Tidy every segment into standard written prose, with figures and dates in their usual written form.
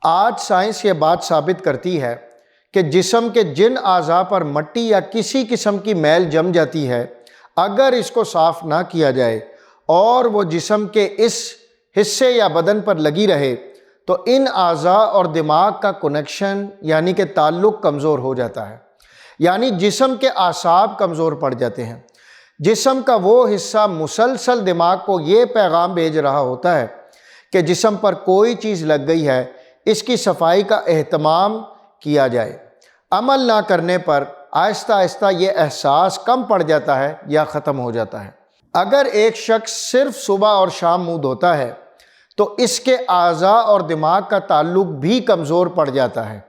آج سائنس یہ بات ثابت کرتی ہے کہ جسم کے جن اعضاء پر مٹی یا کسی قسم کی میل جم جاتی ہے، اگر اس کو صاف نہ کیا جائے اور وہ جسم کے اس حصے یا بدن پر لگی رہے تو ان اعضاء اور دماغ کا کنیکشن یعنی کہ تعلق کمزور ہو جاتا ہے، یعنی جسم کے اعصاب کمزور پڑ جاتے ہیں۔ جسم کا وہ حصہ مسلسل دماغ کو یہ پیغام بھیج رہا ہوتا ہے کہ جسم پر کوئی چیز لگ گئی ہے، اس کی صفائی کا اہتمام کیا جائے۔ عمل نہ کرنے پر آہستہ آہستہ یہ احساس کم پڑ جاتا ہے یا ختم ہو جاتا ہے۔ اگر ایک شخص صرف صبح اور شام منہ دھوتا ہے تو اس کے اعضاء اور دماغ کا تعلق بھی کمزور پڑ جاتا ہے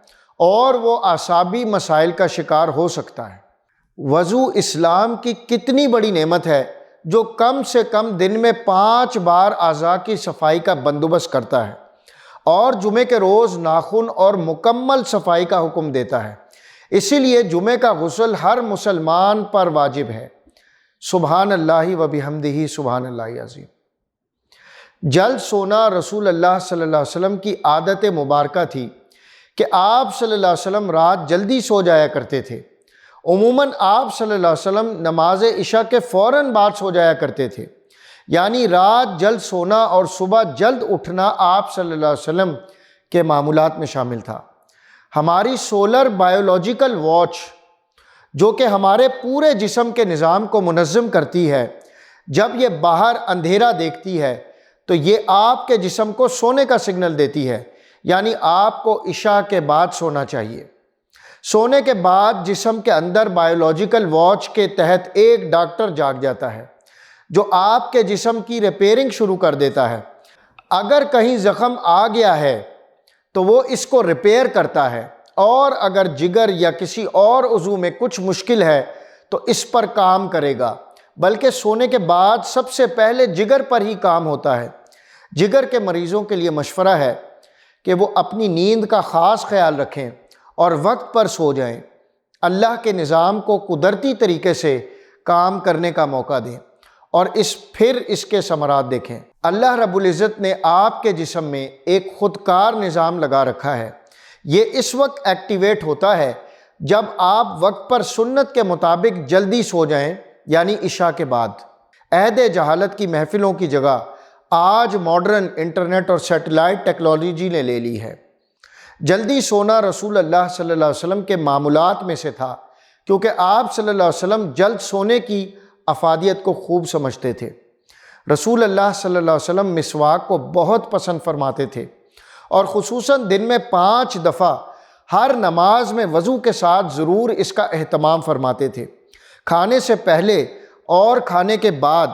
اور وہ اعصابی مسائل کا شکار ہو سکتا ہے۔ وضو اسلام کی کتنی بڑی نعمت ہے جو کم سے کم دن میں 5 بار اعضاء کی صفائی کا بندوبست کرتا ہے اور جمعے کے روز ناخن اور مکمل صفائی کا حکم دیتا ہے۔ اسی لیے جمعے کا غسل ہر مسلمان پر واجب ہے۔ سبحان اللہ و بحمدہ سبحان اللہ العظیم۔ جلد سونا رسول اللہ صلی اللہ علیہ وسلم کی عادت مبارکہ تھی کہ آپ صلی اللہ علیہ وسلم رات جلدی سو جایا کرتے تھے۔ عموماً آپ صلی اللہ علیہ وسلم نماز عشاء کے فوراً بعد سو جایا کرتے تھے، یعنی رات جلد سونا اور صبح جلد اٹھنا آپ صلی اللہ علیہ وسلم کے معمولات میں شامل تھا۔ ہماری سولر بائیولوجیکل واچ جو کہ ہمارے پورے جسم کے نظام کو منظم کرتی ہے، جب یہ باہر اندھیرا دیکھتی ہے تو یہ آپ کے جسم کو سونے کا سگنل دیتی ہے، یعنی آپ کو عشاء کے بعد سونا چاہیے۔ سونے کے بعد جسم کے اندر بائیولوجیکل واچ کے تحت ایک ڈاکٹر جاگ جاتا ہے جو آپ کے جسم کی ریپیئرنگ شروع کر دیتا ہے۔ اگر کہیں زخم آ گیا ہے تو وہ اس کو ریپیئر کرتا ہے، اور اگر جگر یا کسی اور عضو میں کچھ مشکل ہے تو اس پر کام کرے گا، بلکہ سونے کے بعد سب سے پہلے جگر پر ہی کام ہوتا ہے۔ جگر کے مریضوں کے لیے مشورہ ہے کہ وہ اپنی نیند کا خاص خیال رکھیں اور وقت پر سو جائیں، اللہ کے نظام کو قدرتی طریقے سے کام کرنے کا موقع دیں اور پھر اس کے ثمرات دیکھیں۔ اللہ رب العزت نے آپ کے جسم میں ایک خودکار نظام لگا رکھا ہے۔ یہ اس وقت ایکٹیویٹ ہوتا ہے جب آپ وقت پر سنت کے مطابق جلدی سو جائیں، یعنی عشاء کے بعد۔ عہد جہالت کی محفلوں کی جگہ آج ماڈرن انٹرنیٹ اور سیٹلائٹ ٹیکنالوجی نے لے لی ہے۔ جلدی سونا رسول اللہ صلی اللہ علیہ وسلم کے معمولات میں سے تھا، کیونکہ آپ صلی اللہ علیہ وسلم جلد سونے کی افادیت کو خوب سمجھتے تھے۔ رسول اللہ صلی اللہ علیہ وسلم مسواک کو بہت پسند فرماتے تھے اور خصوصاً دن میں 5 دفعہ ہر نماز میں وضو کے ساتھ ضرور اس کا اہتمام فرماتے تھے۔ کھانے سے پہلے اور کھانے کے بعد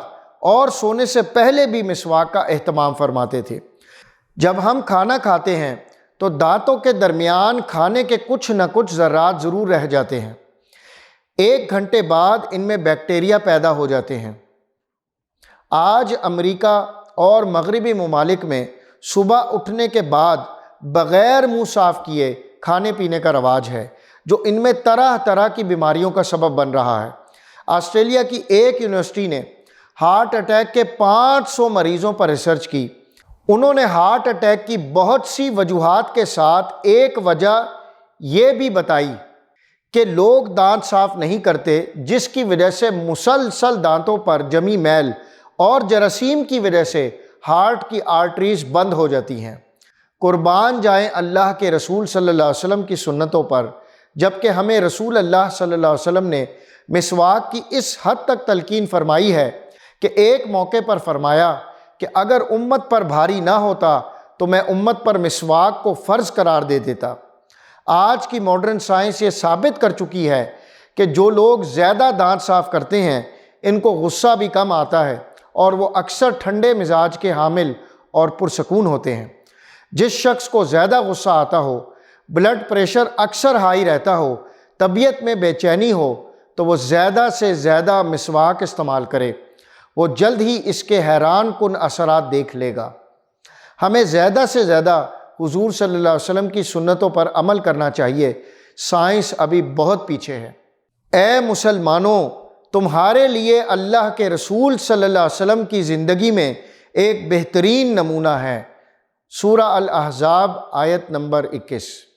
اور سونے سے پہلے بھی مسواک کا اہتمام فرماتے تھے۔ جب ہم کھانا کھاتے ہیں تو دانتوں کے درمیان کھانے کے کچھ نہ کچھ ذرات ضرور رہ جاتے ہیں۔ 1 گھنٹے بعد ان میں بیکٹیریا پیدا ہو جاتے ہیں۔ آج امریکہ اور مغربی ممالک میں صبح اٹھنے کے بعد بغیر منہ صاف کیے کھانے پینے کا رواج ہے، جو ان میں طرح طرح کی بیماریوں کا سبب بن رہا ہے۔ آسٹریلیا کی ایک یونیورسٹی نے ہارٹ اٹیک کے 500 مریضوں پر ریسرچ کی۔ انہوں نے ہارٹ اٹیک کی بہت سی وجوہات کے ساتھ ایک وجہ یہ بھی بتائی کہ لوگ دانت صاف نہیں کرتے، جس کی وجہ سے مسلسل دانتوں پر جمی میل اور جراثیم کی وجہ سے ہارٹ کی آرٹریز بند ہو جاتی ہیں۔ قربان جائیں اللہ کے رسول صلی اللہ علیہ وسلم کی سنتوں پر، جبکہ ہمیں رسول اللہ صلی اللہ علیہ وسلم نے مسواک کی اس حد تک تلقین فرمائی ہے کہ ایک موقع پر فرمایا کہ اگر امت پر بھاری نہ ہوتا تو میں امت پر مسواک کو فرض قرار دے دیتا۔ آج کی ماڈرن سائنس یہ ثابت کر چکی ہے کہ جو لوگ زیادہ دانت صاف کرتے ہیں ان کو غصہ بھی کم آتا ہے اور وہ اکثر ٹھنڈے مزاج کے حامل اور پرسکون ہوتے ہیں۔ جس شخص کو زیادہ غصہ آتا ہو، بلڈ پریشر اکثر ہائی رہتا ہو، طبیعت میں بے چینی ہو، تو وہ زیادہ سے زیادہ مسواک استعمال کرے، وہ جلد ہی اس کے حیران کن اثرات دیکھ لے گا۔ ہمیں زیادہ سے زیادہ حضور صلی اللہ علیہ وسلم کی سنتوں پر عمل کرنا چاہیے۔ سائنس ابھی بہت پیچھے ہے۔ اے مسلمانوں، تمہارے لیے اللہ کے رسول صلی اللہ علیہ وسلم کی زندگی میں ایک بہترین نمونہ ہے۔ سورہ الاحزاب آیت نمبر 21۔